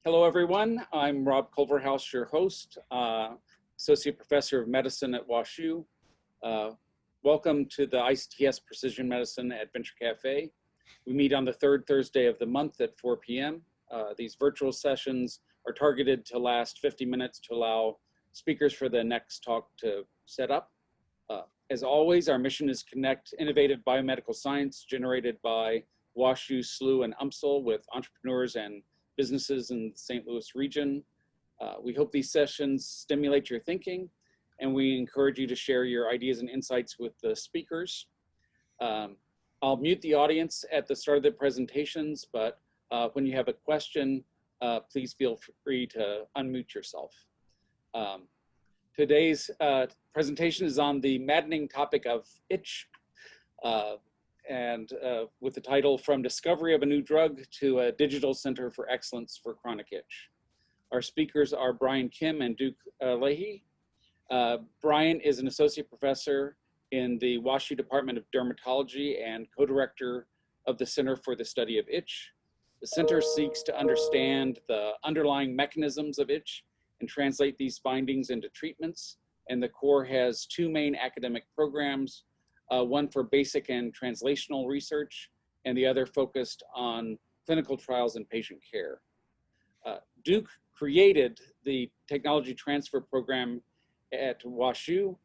Hello, everyone. I'm Rob Culverhouse, your host, Associate Professor of Medicine at WashU. Welcome to the ICTS Precision Medicine Adventure Cafe. We meet on the third Thursday of the month at 4 p.m. These virtual sessions are targeted to last 50 minutes to allow speakers for the next talk to set up. As always, our mission is to connect innovative biomedical science generated by WashU, SLU, and UMSL with entrepreneurs and businesses in the St. Louis region. We hope these sessions stimulate your thinking, and we encourage you to share your ideas and insights with the speakers. I'll mute the audience at the start of the presentations, but when you have a question, please feel free to unmute yourself. Today's presentation is on the maddening topic of itch, with the title From Discovery of a New Drug to a Digital Center for Excellence for Chronic Itch. Our speakers are Kim and Duke Leahey. Brian is an associate professor in the WashU Department of Dermatology and co-director of the Center for the Study of Itch. The center seeks to understand the underlying mechanisms of itch and translate these findings into treatments. And the core has two main academic programs, one for basic and translational research, and the other focused on clinical trials and patient care. Duke created the technology transfer program at WashU,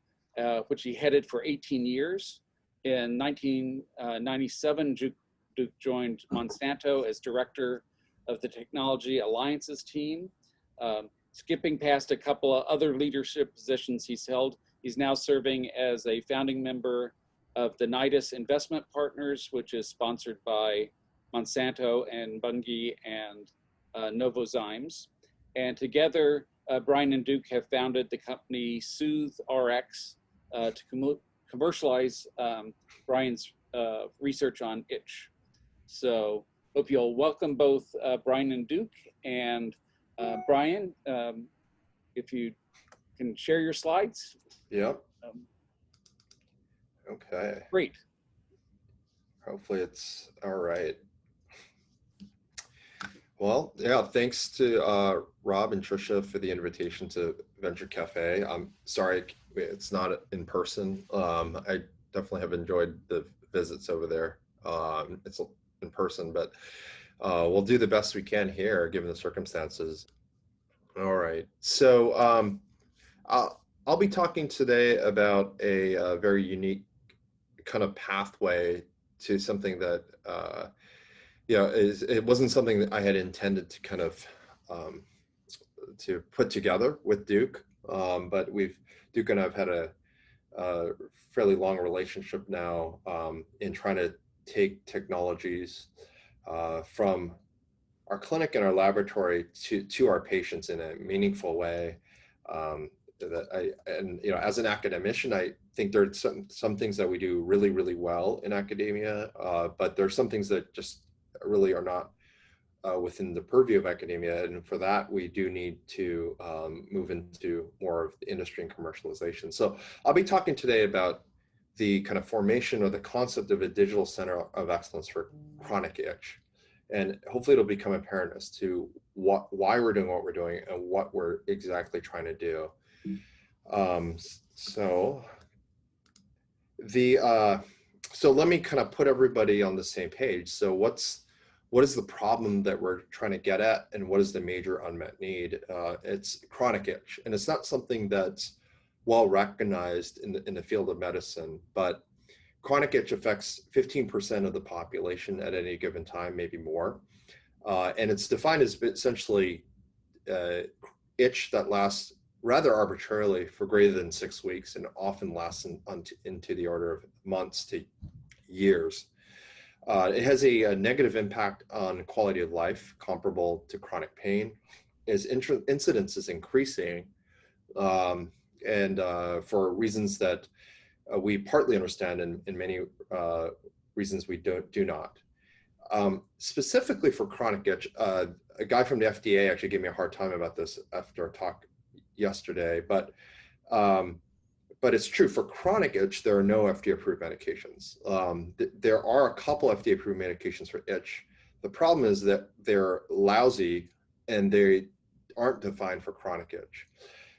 which he headed for 18 years. In 1997, Duke joined Monsanto as director of the Technology Alliances team. Skipping past a couple of other leadership positions he's held, he's now serving as a founding member of the Janus Investment Partners, which is sponsored by Monsanto and Bunge and Novozymes. And together, Brian and Duke have founded the company Soothe Rx to commercialize Brian's research on itch. So hope you'll welcome both Brian and Duke. And Brian, if you can share your slides. Yep. Okay. Great. Hopefully it's all right. Well, yeah, thanks to Rob and Trisha for the invitation to Venture Cafe. I'm sorry it's not in person. I definitely have enjoyed the visits over there. It's in person, but we'll do the best we can here given the circumstances. All right. So I'll be talking today about a very unique kind of pathway to something that it wasn't something that I had intended to kind of to put together with Duke, but Duke and I've had a fairly long relationship now in trying to take technologies from our clinic and our laboratory to our patients in a meaningful way. As an academician, I think there's some things that we do really, really well in academia, but there's some things that just really are not within the purview of academia. And for that, we do need to move into more of the industry and commercialization. So I'll be talking today about the kind of formation or the concept of a digital center of excellence for chronic itch. And hopefully it'll become apparent as to why we're doing what we're doing and what we're exactly trying to do. So let me kind of put everybody on the same page. So what is the problem that we're trying to get at, and what is the major unmet need? It's chronic itch, and it's not something that's well recognized in the field of medicine, but chronic itch affects 15% of the population at any given time, maybe more. And it's defined as essentially itch that lasts rather arbitrarily for greater than 6 weeks and often lasts into the order of months to years. It has a negative impact on quality of life comparable to chronic pain, as incidence is increasing, and for reasons that we partly understand and many reasons we do not. Specifically for chronic itch, a guy from the FDA actually gave me a hard time about this after a talk yesterday, but it's true. For chronic itch, there are no FDA-approved medications. There are a couple FDA-approved medications for itch. The problem is that they're lousy and they aren't defined for chronic itch.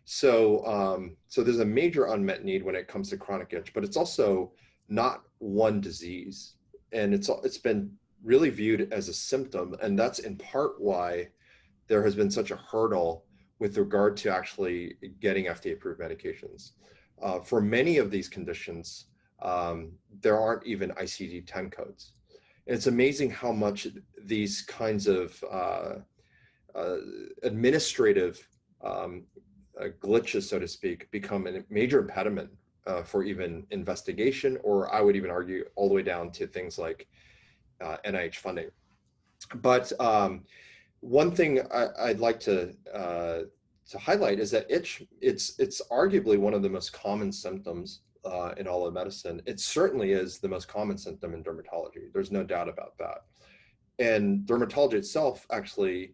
So, so there's a major unmet need when it comes to chronic itch, but it's also not one disease, and it's been really viewed as a symptom, and that's in part why there has been such a hurdle with regard to actually getting FDA-approved medications. For many of these conditions, there aren't even ICD-10 codes. And it's amazing how much these kinds of administrative glitches, so to speak, become a major impediment for even investigation, or I would even argue all the way down to things like NIH funding. But one thing I'd like to highlight is that itch, it's arguably one of the most common symptoms in all of medicine. It certainly is the most common symptom in dermatology. There's no doubt about that. And dermatology itself actually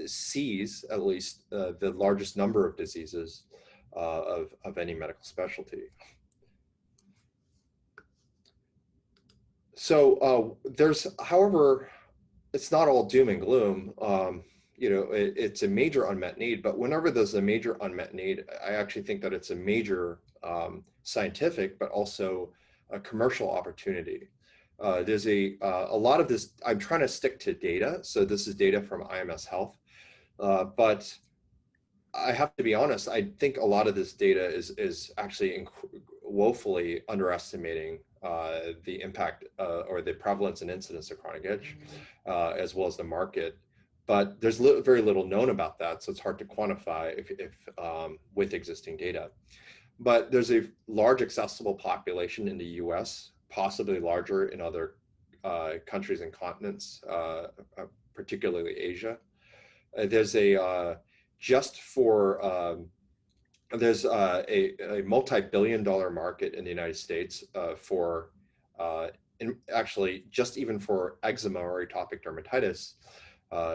sees at least the largest number of diseases of any medical specialty. So there's, however, it's not all doom and gloom. You know, it's a major unmet need, but whenever there's a major unmet need, I actually think that it's a major scientific, but also a commercial opportunity. There's a lot of this, I'm trying to stick to data. So this is data from IMS Health, but I have to be honest, I think a lot of this data is actually woefully underestimating the impact or the prevalence and incidence of chronic itch, as well as the market. But there's very little known about that, so it's hard to quantify if with existing data. But there's a large accessible population in the US, possibly larger in other countries and continents, particularly Asia. There's a just for there's a multi-billion-dollar market in the United States for actually just even for eczema or atopic dermatitis,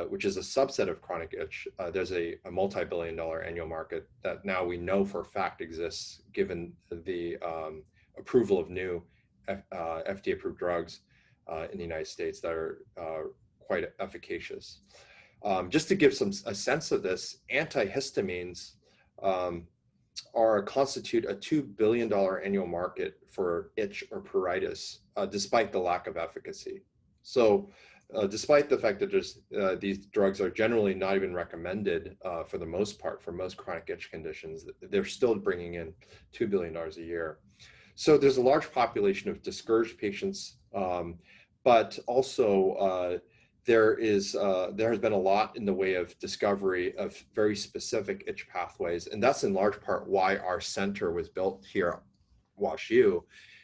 which is a subset of chronic itch. There's a multi-billion-dollar annual market that now we know for a fact exists, given the approval of new FDA-approved drugs in the United States that are quite efficacious. Just to give a sense of this, antihistamines constitute a $2 billion annual market for itch or pruritus, despite the lack of efficacy. So despite the fact that these drugs are generally not even recommended for the most part for most chronic itch conditions, they're still bringing in $2 billion a year. So there's a large population of discouraged patients, but also there has been a lot in the way of discovery of very specific itch pathways, and that's in large part why our center was built here at WashU.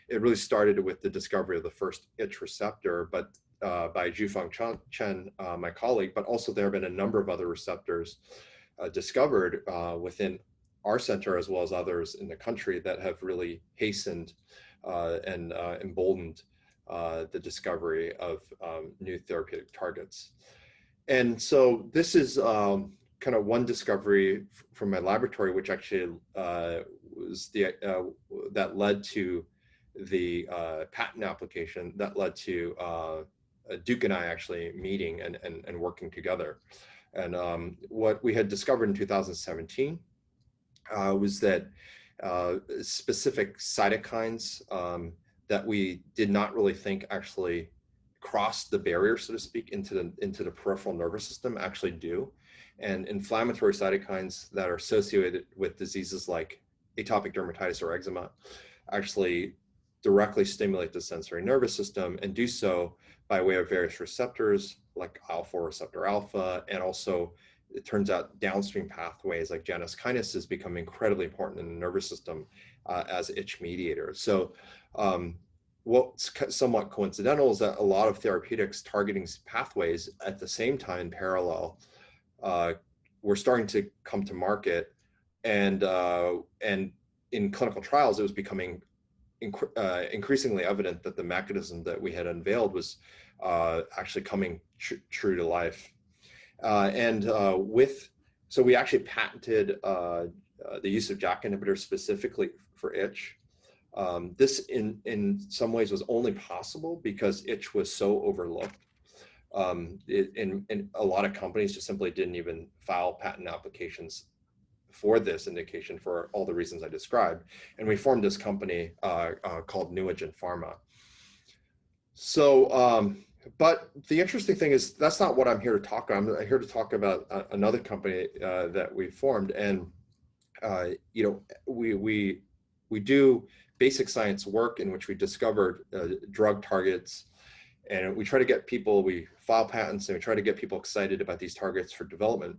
It really started with the discovery of the first itch receptor, but by Zhufeng Chen, my colleague, but also there have been a number of other receptors discovered within our center as well as others in the country that have really hastened and emboldened the discovery of new therapeutic targets. And so this is kind of one discovery from my laboratory, which actually was that led to the patent application that led to Duke and I actually meeting and working together. And what we had discovered in 2017 was that specific cytokines that we did not really think actually crossed the barrier, so to speak, into the peripheral nervous system actually do. And inflammatory cytokines that are associated with diseases like atopic dermatitis or eczema actually directly stimulate the sensory nervous system and do so by way of various receptors like alpha receptor alpha, and also it turns out downstream pathways like Janus kinases become incredibly important in the nervous system as itch mediators. So what's somewhat coincidental is that a lot of therapeutics targeting pathways at the same time in parallel were starting to come to market, and in clinical trials it was becoming increasingly evident that the mechanism that we had unveiled was actually coming true to life. So we actually patented the use of JAK inhibitors specifically for itch. This in some ways was only possible because itch was so overlooked. In a lot of companies just simply didn't even file patent applications for this indication for all the reasons I described. And we formed this company called Nuogen Pharma. So, but the interesting thing is that's not what I'm here to talk about. I'm here to talk about another company that we formed. And, you know, we do basic science work in which we discovered drug targets, and we try to get people, we file patents and we try to get people excited about these targets for development.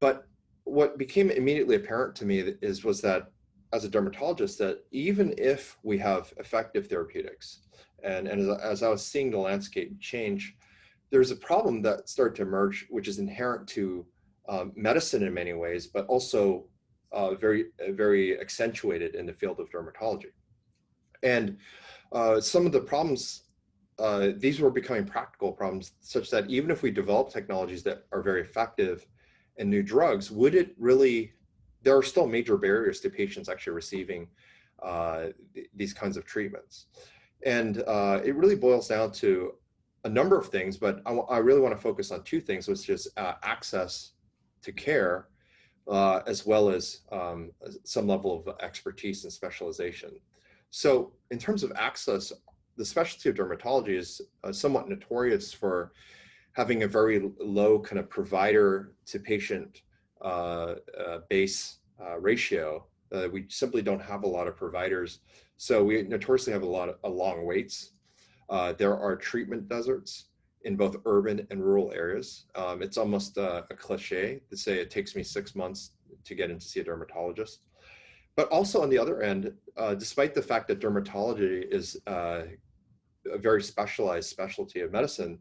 But what became immediately apparent to me was that as a dermatologist, that even if we have effective therapeutics, and as I was seeing the landscape change, there's a problem that started to emerge, which is inherent to medicine in many ways, but also very accentuated in the field of dermatology. And some of the problems, these were becoming practical problems, such that even if we develop technologies that are very effective and new drugs, would it really, there are still major barriers to patients actually receiving these kinds of treatments. And it really boils down to a number of things, but I really want to focus on two things, which is access to care, as well as some level of expertise and specialization. So in terms of access, the specialty of dermatology is somewhat notorious for having a very low kind of provider to patient base ratio. We simply don't have a lot of providers. So we notoriously have a lot of long waits. There are treatment deserts in both urban and rural areas. It's almost a cliche to say it takes me 6 months to get in to see a dermatologist. But also on the other end, despite the fact that dermatology is a very specialized specialty of medicine,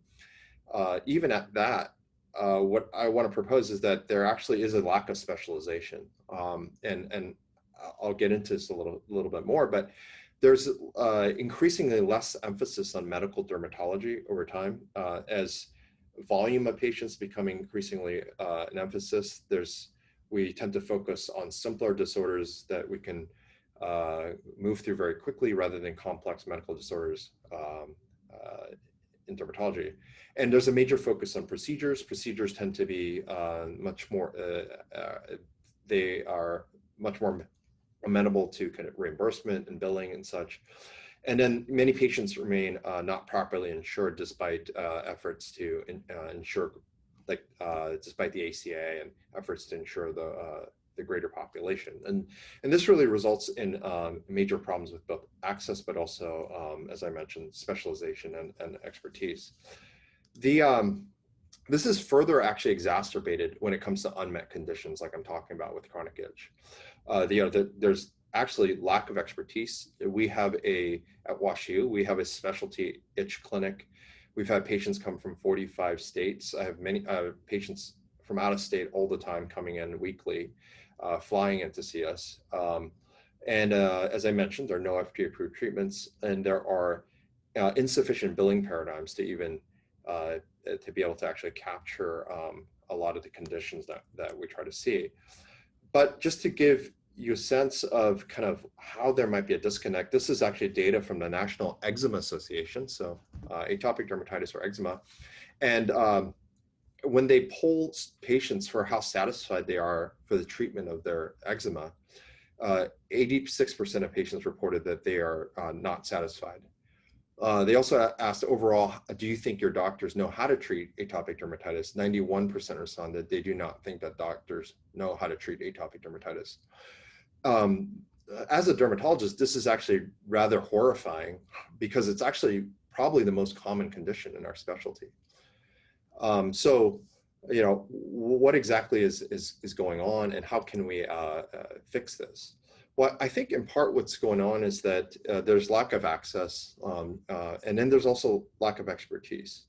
even at that, what I want to propose is that there actually is a lack of specialization. And I'll get into this a little bit more, but there's increasingly less emphasis on medical dermatology over time as volume of patients becoming increasingly an emphasis. We tend to focus on simpler disorders that we can move through very quickly rather than complex medical disorders in dermatology. And there's a major focus on procedures. Procedures tend to be much more, they are much more amenable to kind of reimbursement and billing and such. And then many patients remain not properly insured despite efforts to ensure, like despite the ACA and efforts to ensure the greater population. And this really results in major problems with both access, but also, as I mentioned, specialization and expertise. This is further actually exacerbated when it comes to unmet conditions like I'm talking about with chronic itch. There's actually lack of expertise. We have at WashU, we have a specialty itch clinic. We've had patients come from 45 states. I have many patients from out of state all the time coming in weekly, flying in to see us. As I mentioned, there are no FDA-approved treatments, and there are insufficient billing paradigms to even to be able to actually capture a lot of the conditions that we try to see. But just to give you a sense of kind of how there might be a disconnect, this is actually data from the National Eczema Association, so atopic dermatitis or eczema. And when they poll patients for how satisfied they are for the treatment of their eczema, 86% of patients reported that they are not satisfied. They also asked overall, do you think your doctors know how to treat atopic dermatitis? 91% responded they do not think that doctors know how to treat atopic dermatitis. As a dermatologist, this is actually rather horrifying because it's actually probably the most common condition in our specialty. So, you know, what exactly is going on and how can we fix this? Well, I think in part what's going on is that there's lack of access, and then there's also lack of expertise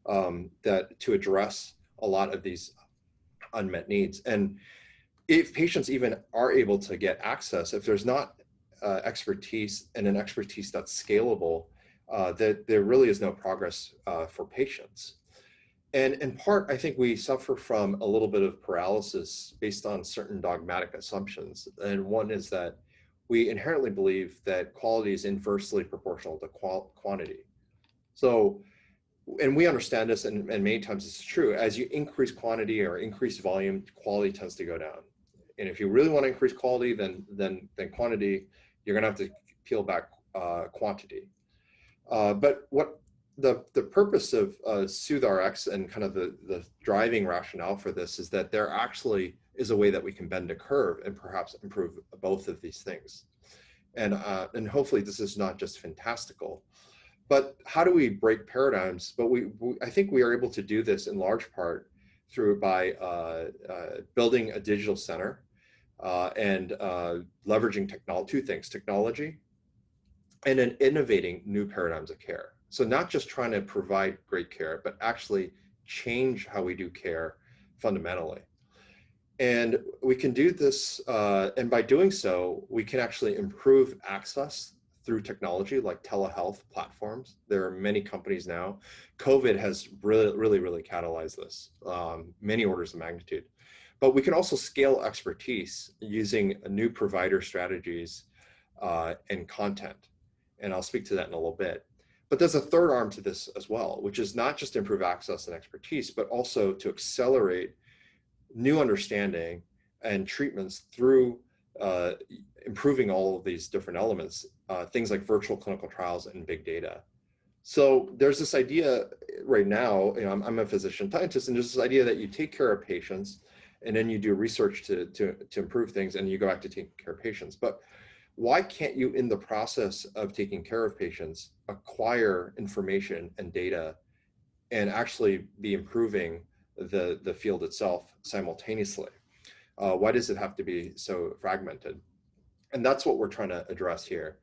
that to address a lot of these unmet needs. And if patients even are able to get access, if there's not expertise and an expertise that's scalable, that there really is no progress for patients. And in part, I think we suffer from a little bit of paralysis based on certain dogmatic assumptions. And one is that we inherently believe that quality is inversely proportional to quantity. So and we understand this, and many times it's true, as you increase quantity or increase volume, quality tends to go down. And if you really want to increase quality, then quantity, you're going to have to peel back quantity. But what the purpose of Soothe Rx and kind of the driving rationale for this is that there actually is a way that we can bend a curve and perhaps improve both of these things. And hopefully this is not just fantastical. But how do we break paradigms? But I think we are able to do this in large part by building a digital center and leveraging two things: technology and then innovating new paradigms of care. So not just trying to provide great care, but actually change how we do care fundamentally. And we can do this, and by doing so, we can actually improve access through technology like telehealth platforms. There are many companies now. COVID has really catalyzed this, many orders of magnitude. But we can also scale expertise using new provider strategies and content. And I'll speak to that in a little bit. But there's a third arm to this as well, which is not just improve access and expertise, but also to accelerate new understanding and treatments through improving all of these different elements, things like virtual clinical trials and big data. So there's this idea right now, I'm a physician scientist, and there's this idea that you take care of patients and then you do research to improve things and you go back to taking care of patients. But why can't you, in the process of taking care of patients, acquire information and data and actually be improving the field itself simultaneously? Why does it have to be so fragmented? And that's what we're trying to address here.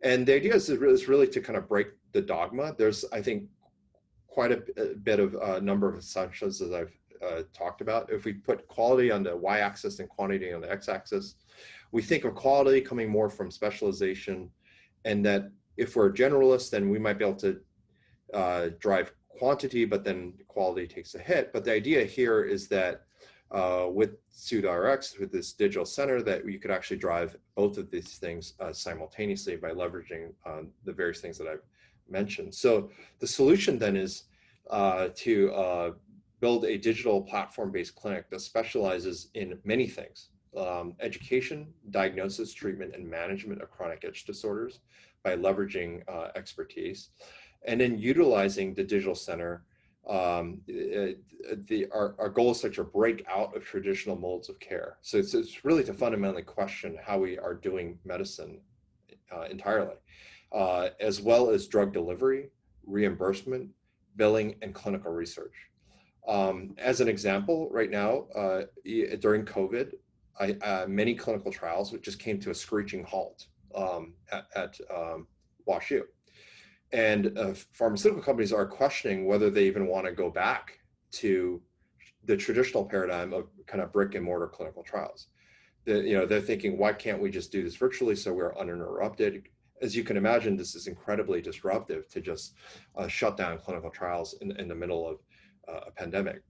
And the idea is really to kind of break the dogma. There's, I think, quite a bit of number of assumptions that I've talked about. If we put quality on the y-axis and quantity on the x-axis, we think of quality coming more from specialization, and that if we're generalists, then we might be able to drive quantity, but then quality takes a hit. But the idea here is that with Soothe Rx, with this digital center, that you could actually drive both of these things simultaneously by leveraging the various things that I've mentioned. So the solution then is to build a digital platform-based clinic that specializes in many things: education, diagnosis, treatment, and management of chronic itch disorders by leveraging expertise, and then utilizing the digital center. Our goal is to break out of traditional modes of care. So it's really to fundamentally question how we are doing medicine entirely, as well as drug delivery, reimbursement, billing, and clinical research. As an example, right now, during COVID, many clinical trials just came to a screeching halt at WashU. And pharmaceutical companies are questioning whether they even want to go back to the traditional paradigm of kind of brick and mortar clinical trials. They're thinking, why can't we just do this virtually so we're uninterrupted? As you can imagine, this is incredibly disruptive to just shut down clinical trials in the middle of a pandemic.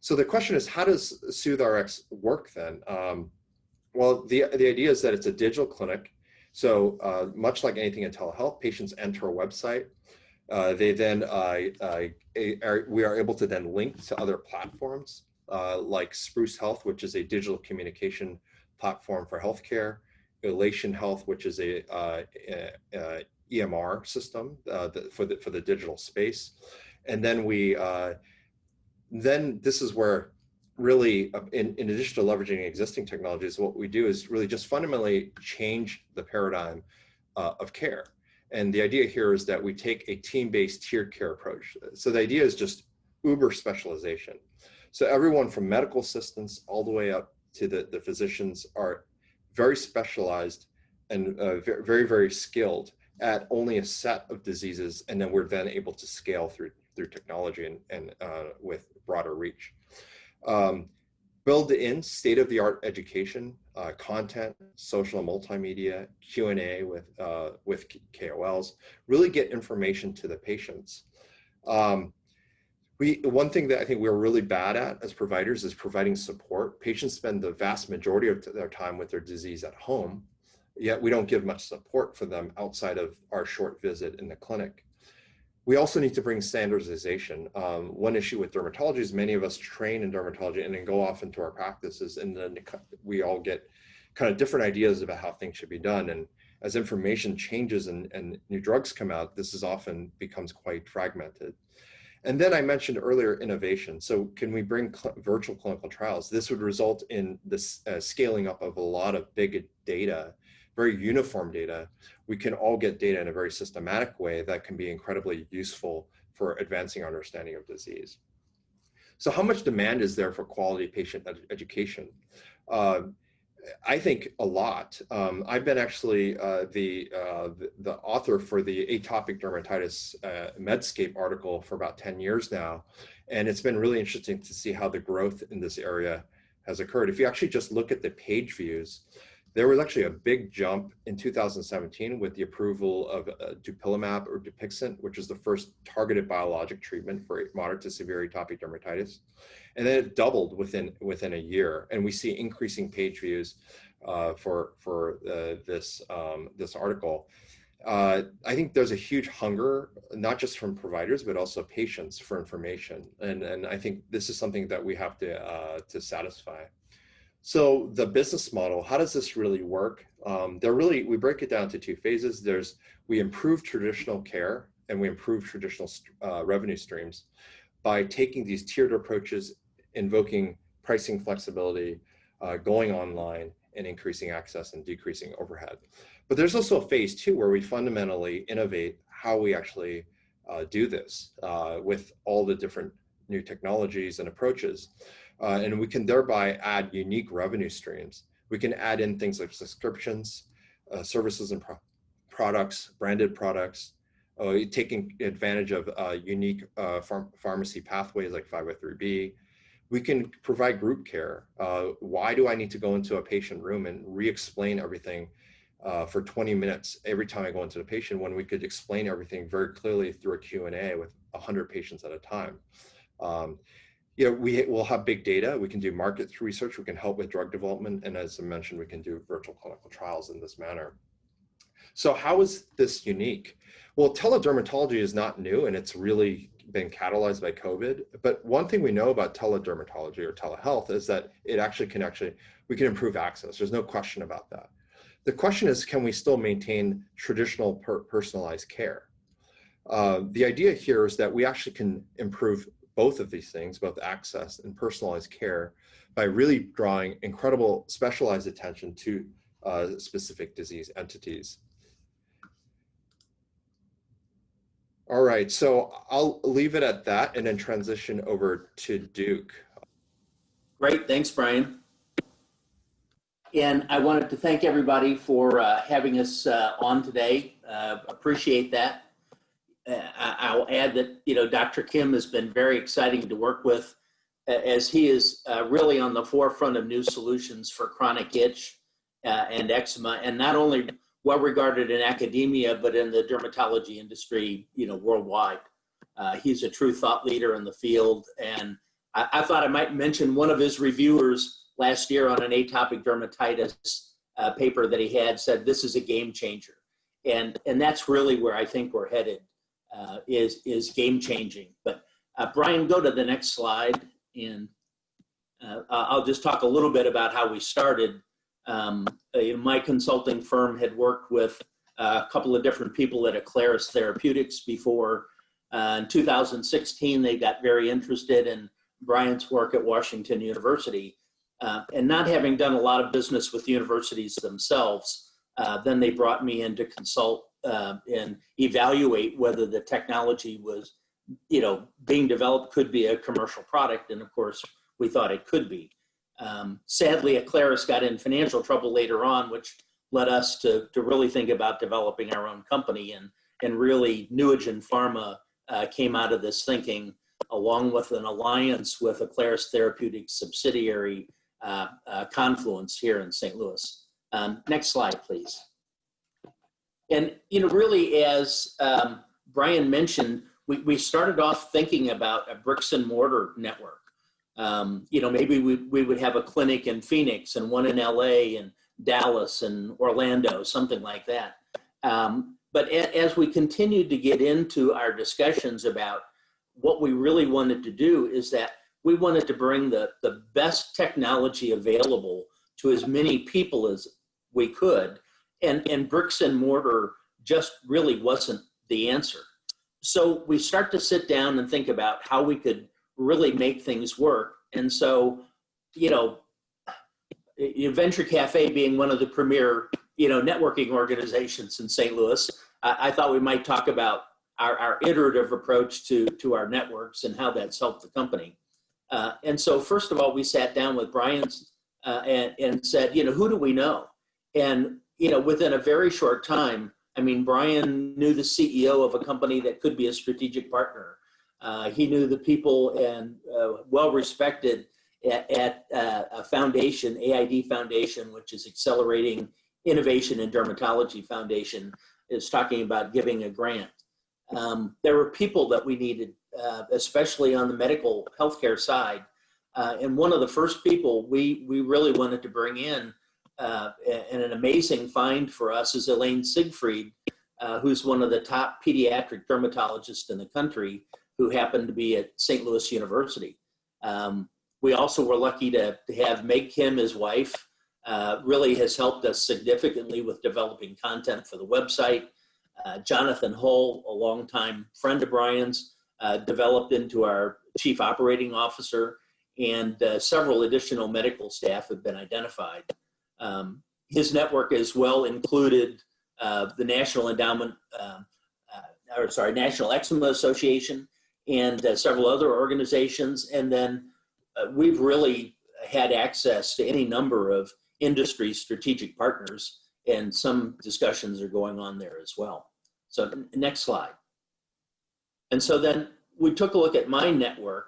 So the question is, how does Soothe Rx work then? Well, the idea is that it's a digital clinic. So much like anything in telehealth, patients enter a website. They then we are able to then link to other platforms like Spruce Health, which is a digital communication platform for healthcare; Elation Health, which is a EMR system for the digital space. And then this is where really, in addition to leveraging existing technologies, what we do is really just fundamentally change the paradigm of care. And the idea here is that we take a team-based tiered care approach. So the idea is just uber specialization. So everyone from medical assistants all the way up to the physicians are very specialized and very skilled at only a set of diseases, and then we're then able to scale through technology and with broader reach. Build in state-of-the-art education, content, social and multimedia, Q&A with KOLs, really get information to the patients. One thing that I think we're really bad at as providers is providing support. Patients spend the vast majority of their time with their disease at home, yet we don't give much support for them outside of our short visit in the clinic. We also need to bring standardization. One issue with dermatology is many of us train in dermatology and then go off into our practices, and then we all get kind of different ideas about how things should be done. And as information changes and new drugs come out, this is often becomes quite fragmented. And then I mentioned earlier innovation. So can we bring virtual clinical trials? This would result in this scaling up of a lot of big data, very uniform data. We can all get data in a very systematic way that can be incredibly useful for advancing our understanding of disease. So how much demand is there for quality patient education? I think a lot. I've been actually the author for the atopic dermatitis Medscape article for about 10 years now. And it's been really interesting to see how the growth in this area has occurred. If you actually just look at the page views, there was actually a big jump in 2017 with the approval of dupilumab or Dupixent, which is the first targeted biologic treatment for moderate to severe atopic dermatitis. And then it doubled within a year. And we see increasing page views for this article. I think there's a huge hunger, not just from providers, but also patients for information. And I think this is something that we have to satisfy. So the business model, how does this really work? We break it down to two phases. We improve traditional care and we improve traditional revenue streams by taking these tiered approaches, invoking pricing flexibility, going online, and increasing access and decreasing overhead. But there's also a phase two where we fundamentally innovate how we actually do this with all the different new technologies and approaches. And we can thereby add unique revenue streams. We can add in things like subscriptions, services and products, branded products, taking advantage of unique pharmacy pathways like 503B. We can provide group care. Why do I need to go into a patient room and re-explain everything for 20 minutes every time I go into the patient when we could explain everything very clearly through a Q&A with 100 patients at a time? We will have big data. We can do market research. We can help with drug development. And as I mentioned, we can do virtual clinical trials in this manner. So how is this unique? Well, teledermatology is not new, and it's really been catalyzed by COVID. But one thing we know about teledermatology or telehealth is that we can improve access. There's no question about that. The question is, can we still maintain traditional personalized care? The idea here is that we actually can improve both of these things, both access and personalized care, by really drawing incredible specialized attention to specific disease entities. All right, so I'll leave it at that and then transition over to Duke. Great, thanks, Brian. And I wanted to thank everybody for having us on today. Appreciate that. I'll add that, Dr. Kim has been very exciting to work with as he is really on the forefront of new solutions for chronic itch and eczema, and not only well regarded in academia, but in the dermatology industry, worldwide. He's a true thought leader in the field. And I thought I might mention one of his reviewers last year on an atopic dermatitis paper that he had said, this is a game changer. And that's really where I think we're headed. Is game changing. But Brian, go to the next slide, and I'll just talk a little bit about how we started. My consulting firm had worked with a couple of different people at Aclaris Therapeutics before. In 2016, they got very interested in Brian's work at Washington University, and not having done a lot of business with universities themselves, then they brought me in to consult and evaluate whether the technology was, being developed could be a commercial product. And of course, we thought it could be. Sadly, Aclaris got in financial trouble later on, which led us to really think about developing our own company. And really, Nuogen Pharma came out of this thinking, along with an alliance with Aclaris Therapeutics subsidiary, Confluence here in St. Louis. Next slide, please. And, really, as Brian mentioned, we started off thinking about a bricks and mortar network. Maybe we would have a clinic in Phoenix and one in LA and Dallas and Orlando, something like that. But as we continued to get into our discussions about what we really wanted to do is that we wanted to bring the best technology available to as many people as we could. And bricks and mortar just really wasn't the answer. So we start to sit down and think about how we could really make things work. And so, Venture Cafe being one of the premier, networking organizations in St. Louis, I thought we might talk about our iterative approach to our networks and how that's helped the company. And so first of all, we sat down with Brian and said, who do we know? And, within a very short time, Brian knew the CEO of a company that could be a strategic partner. He knew the people and well-respected at a foundation, AID Foundation, which is Accelerating Innovation in Dermatology Foundation, is talking about giving a grant. There were people that we needed, especially on the medical healthcare side. And one of the first people we really wanted to bring in, and an amazing find for us, is Elaine Siegfried, who's one of the top pediatric dermatologists in the country, who happened to be at St. Louis University. We also were lucky to have Meg Kim, his wife, really has helped us significantly with developing content for the website. Jonathan Hull, a longtime friend of Brian's, developed into our chief operating officer, and several additional medical staff have been identified. His network as well included the National National Eczema Association and several other organizations. And then we've really had access to any number of industry strategic partners, and some discussions are going on there as well. So next slide. And so then we took a look at my network,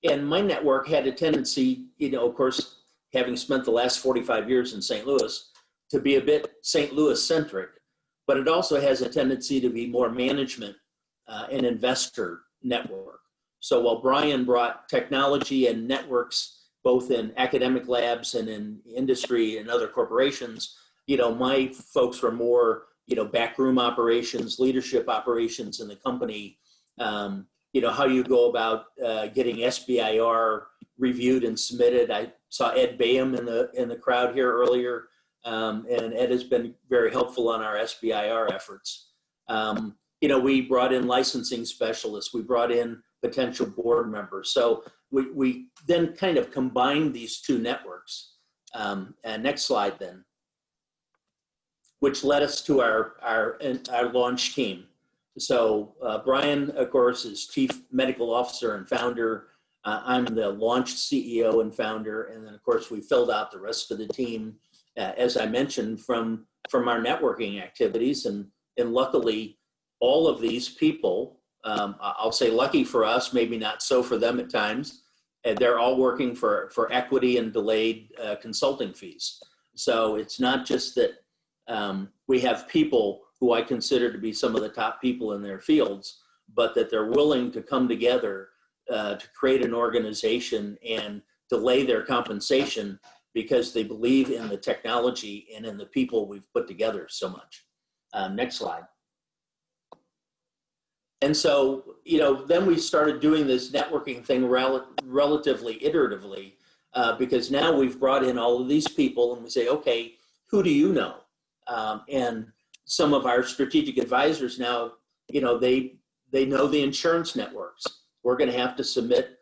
and my network had a tendency, of course, having spent the last 45 years in St. Louis, to be a bit St. Louis centric, but it also has a tendency to be more management and investor network. So while Brian brought technology and networks, both in academic labs and in industry and other corporations, my folks were more, backroom operations, leadership operations in the company, how you go about getting SBIR reviewed and submitted. I saw Ed Bayham in the crowd here earlier, and Ed has been very helpful on our SBIR efforts. We brought in licensing specialists, we brought in potential board members. So we then kind of combined these two networks. And next slide then, which led us to our launch team. So Brian, of course, is Chief Medical Officer and founder. I'm the launch CEO and founder. And then, of course, we filled out the rest of the team, as I mentioned, from our networking activities. And luckily, all of these people, I'll say lucky for us, maybe not so for them at times, they're all working for equity and delayed consulting fees. So it's not just that we have people who I consider to be some of the top people in their fields, but that they're willing to come together to create an organization and delay their compensation because they believe in the technology and in the people we've put together so much. Next slide. And so, then we started doing this networking thing relatively iteratively, because now we've brought in all of these people and we say, okay, who do you know? And some of our strategic advisors now, they know the insurance networks. We're going to have to submit,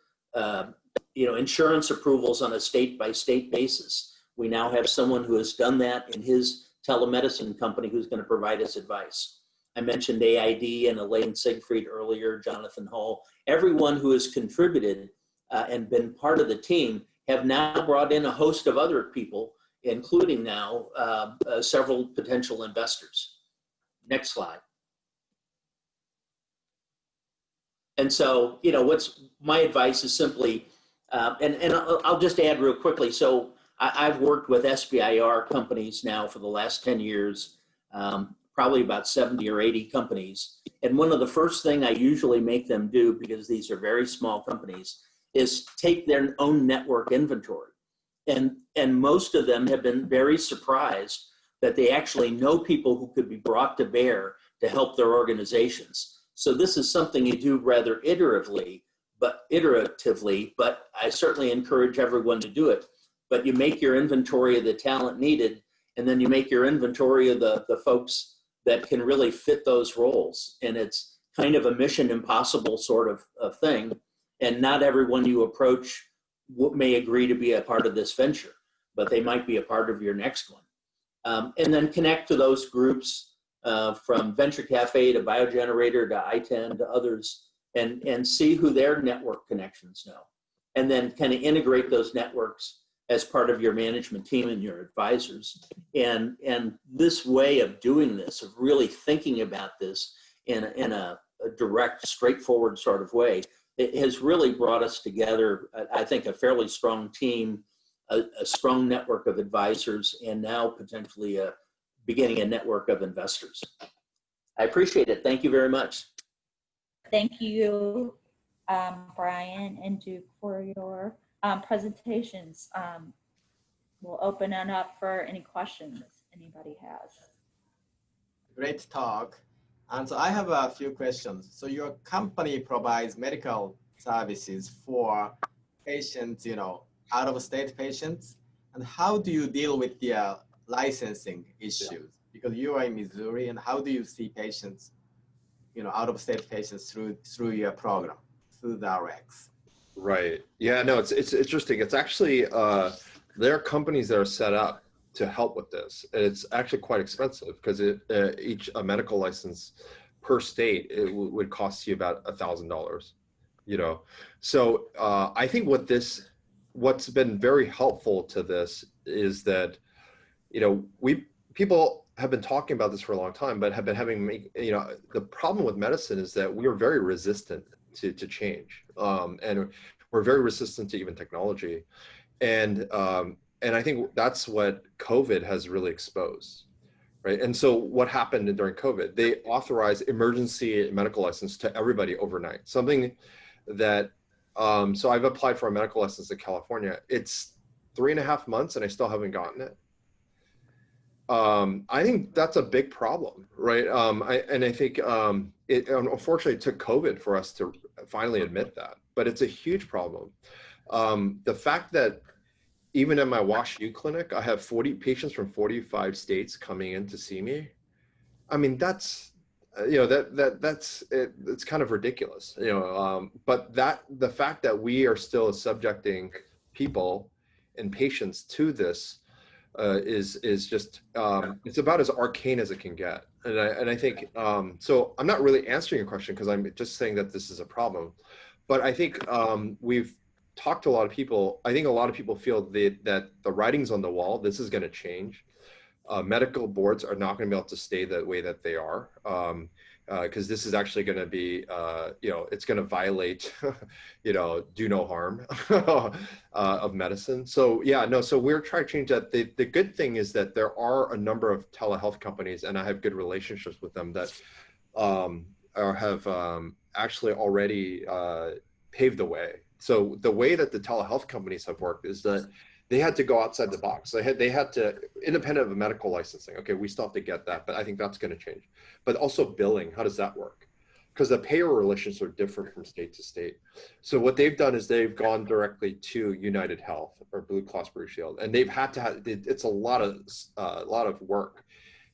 insurance approvals on a state-by-state basis. We now have someone who has done that in his telemedicine company who's going to provide us advice. I mentioned AID and Elaine Siegfried earlier, Jonathan Hull. Everyone who has contributed and been part of the team have now brought in a host of other people, including now several potential investors. Next slide. And so, what's my advice is simply, and I'll just add real quickly. So I've worked with SBIR companies now for the last 10 years, probably about 70 or 80 companies. And one of the first thing I usually make them do, because these are very small companies, is take their own network inventory. And most of them have been very surprised that they actually know people who could be brought to bear to help their organizations. So this is something you do rather iteratively, but I certainly encourage everyone to do it. But you make your inventory of the talent needed, and then you make your inventory of the folks that can really fit those roles. And it's kind of a mission impossible sort of thing. And not everyone you approach may agree to be a part of this venture, but they might be a part of your next one. And then connect to those groups from Venture Cafe to Biogenerator to I10 to others, and see who their network connections know. And then kind of integrate those networks as part of your management team and your advisors. And this way of doing this, of really thinking about this in a direct, straightforward sort of way, it has really brought us together, I think, a fairly strong team, a strong network of advisors, and now potentially beginning a network of investors. I appreciate it. Thank you very much. Thank you, Brian and Duke, for your presentations. We'll open it up for any questions anybody has. Great talk. And so I have a few questions. So your company provides medical services for patients, out-of-state patients. And how do you deal with the licensing issues? Because you are in Missouri, and how do you see patients, out-of-state patients through your program, Soothe Rx? Right. Yeah, no, it's interesting. It's actually, there are companies that are set up to help with this. And it's actually quite expensive because each medical license per state, it would cost you about $1,000, So I think what's been very helpful to this is that, people have been talking about this for a long time, but have been having, the problem with medicine is that we are very resistant to change. And we're very resistant to even technology. And I think that's what COVID has really exposed, right? And so what happened during COVID, they authorized emergency medical license to everybody overnight, something that, so I've applied for a medical license in California. It's 3.5 months and I still haven't gotten it. I think that's a big problem, right? I think it unfortunately took COVID for us to finally admit that, but it's a huge problem. The fact that even in my WashU clinic, I have 40 patients from 45 states coming in to see me. I mean, that's, it's kind of ridiculous, but the fact that we are still subjecting people and patients to this is just, it's about as arcane as it can get. And I think, so I'm not really answering your question because I'm just saying that this is a problem, but I think we've talked to a lot of people. I think a lot of people feel that the writing's on the wall. This is going to change. Medical boards are not going to be able to stay the way that they are, because this is actually going to be, it's going to violate, do no harm of medicine. So yeah, no. So we're trying to change that. The good thing is that there are a number of telehealth companies, and I have good relationships with them that have actually already paved the way. So the way that the telehealth companies have worked is that they had to go outside the box. They had to, independent of medical licensing. Okay, we still have to get that, but I think that's going to change. But also billing, how does that work? Because the payer relations are different from state to state. So what they've done is they've gone directly to United Health or Blue Cross Blue Shield, and they've had to have, it's a lot of work.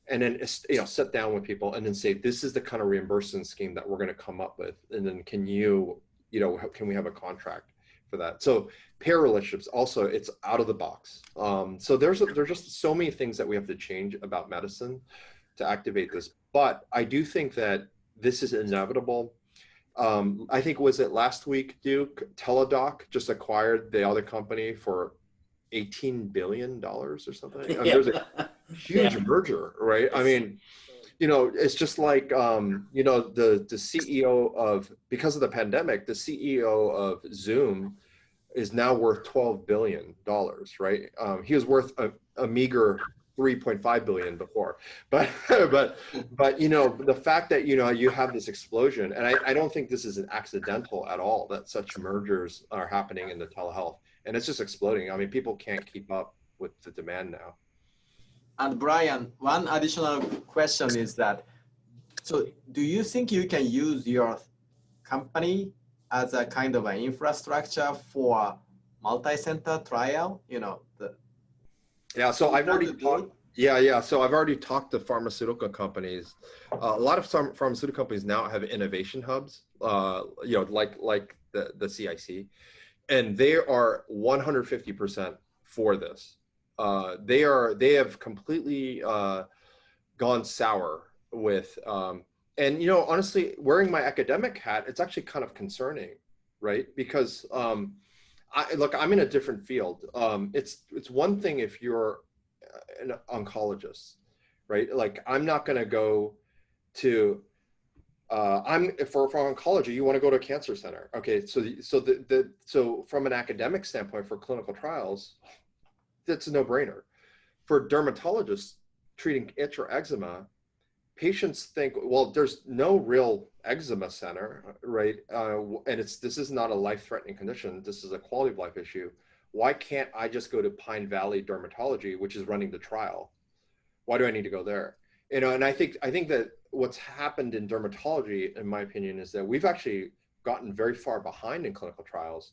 And then sit down with people and then say, this is the kind of reimbursement scheme that we're going to come up with, and then can we have a contract for that? So payer relationships also, it's out of the box. So there's just so many things that we have to change about medicine to activate this. But I do think that this is inevitable. I think, was it last week, Duke, Teladoc just acquired the other company for $18 billion or something? I mean, there's a huge merger, right? I mean, it's just like, the CEO of, because of the pandemic, the CEO of Zoom is now worth $12 billion, right? He was worth a meager 3.5 billion before, but the fact that you have this explosion, and I don't think this is an accidental at all that such mergers are happening in the telehealth, and it's just exploding. I mean, people can't keep up with the demand now. And Brian, one additional question is that, So do you think you can use your company as a kind of an infrastructure for multi-center trial? Yeah, so I've already Sounds talked. good. Yeah. So I've already talked to pharmaceutical companies. A lot of some pharmaceutical companies now have innovation hubs, like the CIC, and they are 150% for this. They have completely gone sour with, and honestly, wearing my academic hat, it's actually kind of concerning, right? Because I'm in a different field. It's one thing if you're an oncologist, right? Like I'm not going to go to for oncology, you want to go to a cancer center. Okay, so from an academic standpoint for clinical trials, that's a no-brainer. For dermatologists treating itch or eczema, patients think, well, there's no real eczema center, right? And this is not a life-threatening condition. This is a quality of life issue. Why can't I just go to Pine Valley Dermatology, which is running the trial? Why do I need to go there? And I think that what's happened in dermatology, in my opinion, is that we've actually gotten very far behind in clinical trials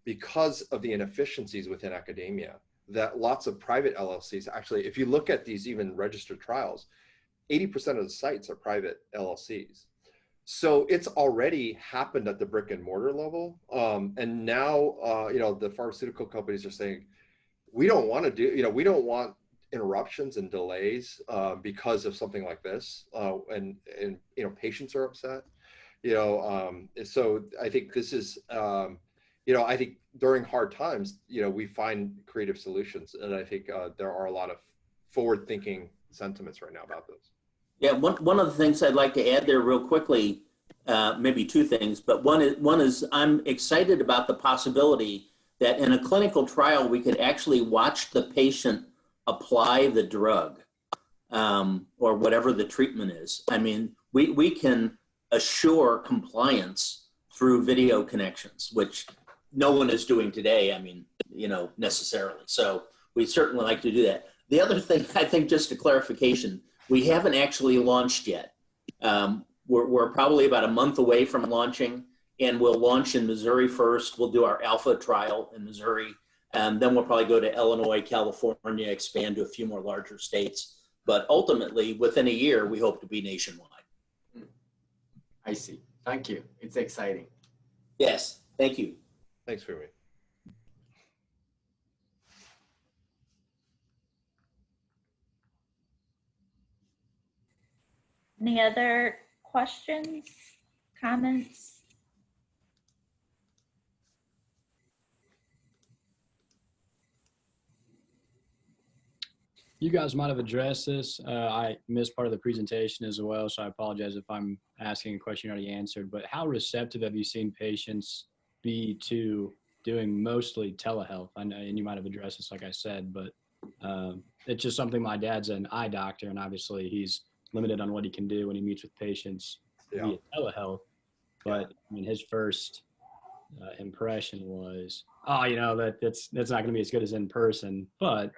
because of the inefficiencies within academia. That lots of private LLCs actually, if you look at these even registered trials, 80% of the sites are private LLCs. So it's already happened at the brick and mortar level. And now, the pharmaceutical companies are saying, we don't want to do, we don't want interruptions and delays because of something like this. And patients are upset. So I think this is, I think during hard times, we find creative solutions. And I think there are a lot of forward-thinking sentiments right now about this. Yeah, one of the things I'd like to add there real quickly, maybe two things, but one is I'm excited about the possibility that in a clinical trial, we could actually watch the patient apply the drug or whatever the treatment is. I mean, we can assure compliance through video connections, which no one is doing today, necessarily. So we certainly like to do that. The other thing, I think, just a clarification, we haven't actually launched yet. We're probably about a month away from launching, and we'll launch in Missouri first. We'll do our alpha trial in Missouri, and then we'll probably go to Illinois, California, expand to a few more larger states. But ultimately, within a year, we hope to be nationwide. I see. Thank you. It's exciting. Yes, thank you. Thanks, Fumi. Any other questions, comments? You guys might have addressed this. I missed part of the presentation as well, so I apologize if I'm asking a question you already answered, but how receptive have you seen patients be to doing mostly telehealth? I know, and you might have addressed this, like I said, but it's just something. My dad's an eye doctor, and obviously he's limited on what he can do when he meets with patients via telehealth. But I mean, his first impression was, that's not going to be as good as in person. But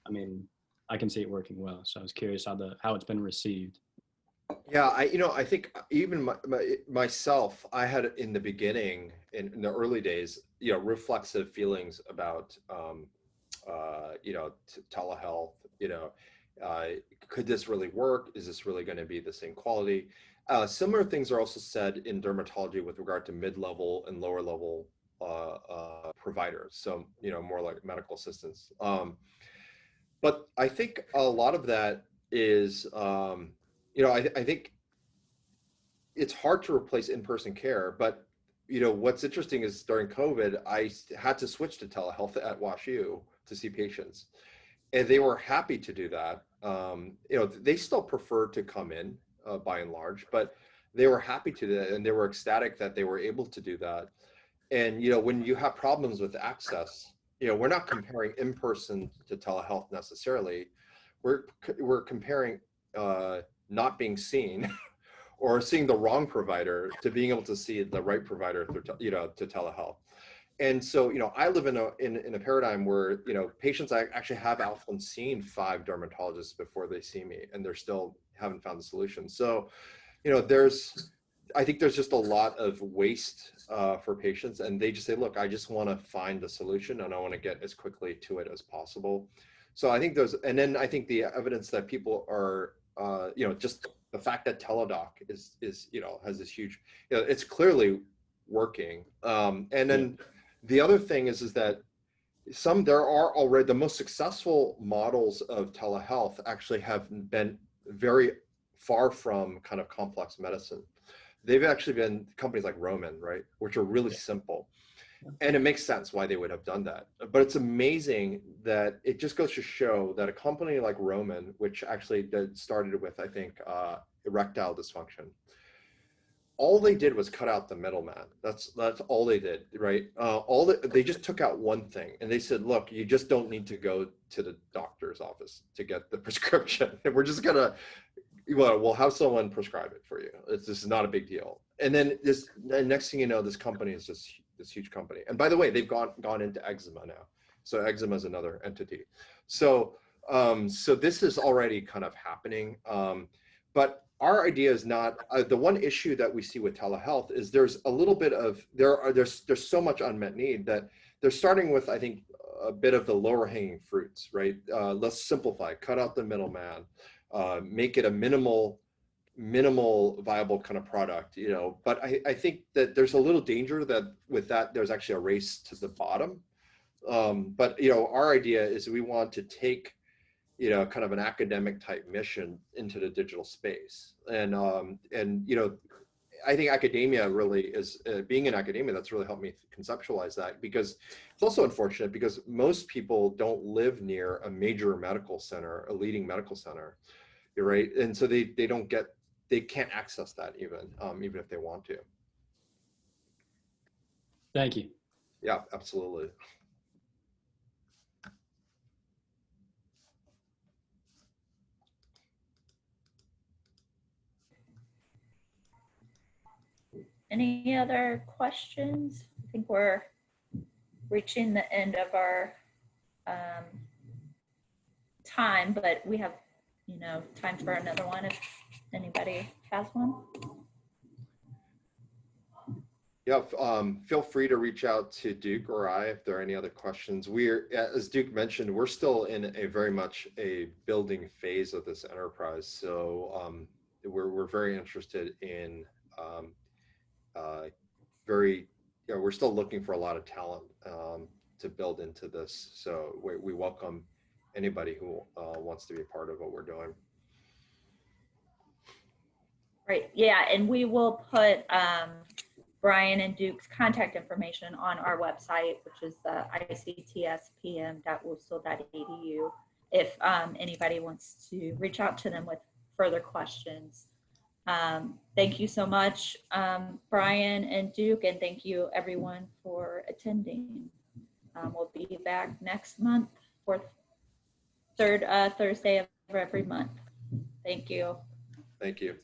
I mean, I can see it working well. So I was curious how it's been received. Yeah, I think even myself, I had in the beginning, in the early days, reflexive feelings about, telehealth. Could this really work? Is this really going to be the same quality? Similar things are also said in dermatology with regard to mid-level and lower-level providers. So, more like medical assistants. But I think a lot of that is, I think it's hard to replace in-person care. But, what's interesting is during COVID, I had to switch to telehealth at WashU to see patients. And they were happy to do that. They still prefer to come in by and large, but they were happy to do that. And they were ecstatic that they were able to do that. And, when you have problems with access, we're not comparing in-person to telehealth necessarily. We're comparing not being seen or seeing the wrong provider to being able to see the right provider through, to telehealth. And so, I live in a paradigm where, patients actually have often seen 5 dermatologists before they see me, and they're still haven't found the solution. So, you know, I think there's just a lot of waste for patients, and they just say, look, I just want to find the solution and I want to get as quickly to it as possible. So I think and then I think the evidence that people are, you know, just the fact that Teladoc is, you know, has this huge, you know, it's clearly working. And then the other thing is that there are already, the most successful models of telehealth actually have been very far from kind of complex medicine. They've actually been companies like Roman, right, which are really simple. And it makes sense why they would have done that. But it's amazing that it just goes to show that a company like Roman, which actually started with, I think, erectile dysfunction, all they did was cut out the middleman. That's all they did, right? They just took out one thing, and they said, look, you just don't need to go to the doctor's office to get the prescription. And we're just gonna, well, we'll have someone prescribe it for you. This is not a big deal. And then next thing you know, this company is this huge company. And by the way, they've gone into eczema now. So eczema is another entity. So so this is already kind of happening. But our idea is not, the one issue that we see with telehealth is there's a little bit of, there's so much unmet need that they're starting with, I think, a bit of the lower hanging fruits, right? Let's simplify, cut out the middleman, make it a minimal viable kind of product, you know. But I think that there's a little danger that with that, there's actually a race to the bottom. But, you know, our idea is we want to take, you know, kind of an academic type mission into the digital space. And you know, I think academia really is, being in academia, that's really helped me conceptualize that, because it's also unfortunate because most people don't live near a major medical center, a leading medical center, right? And so they can't access that even if they want to. Thank you. Yeah, absolutely. Any other questions? I think we're reaching the end of our time, but we have, you know, time for another one if anybody has one. Yeah, feel free to reach out to Duke or I if there are any other questions. We're, as Duke mentioned, we're still in a very much a building phase of this enterprise. So we're very interested in you know, we're still looking for a lot of talent to build into this. So we welcome anybody who wants to be a part of what we're doing. Right, yeah, and we will put Brian and Duke's contact information on our website, which is the ictspm.wusl.edu, if anybody wants to reach out to them with further questions. Thank you so much, Brian and Duke, and thank you everyone for attending. We'll be back next month for third Thursday of every month. Thank you. Thank you.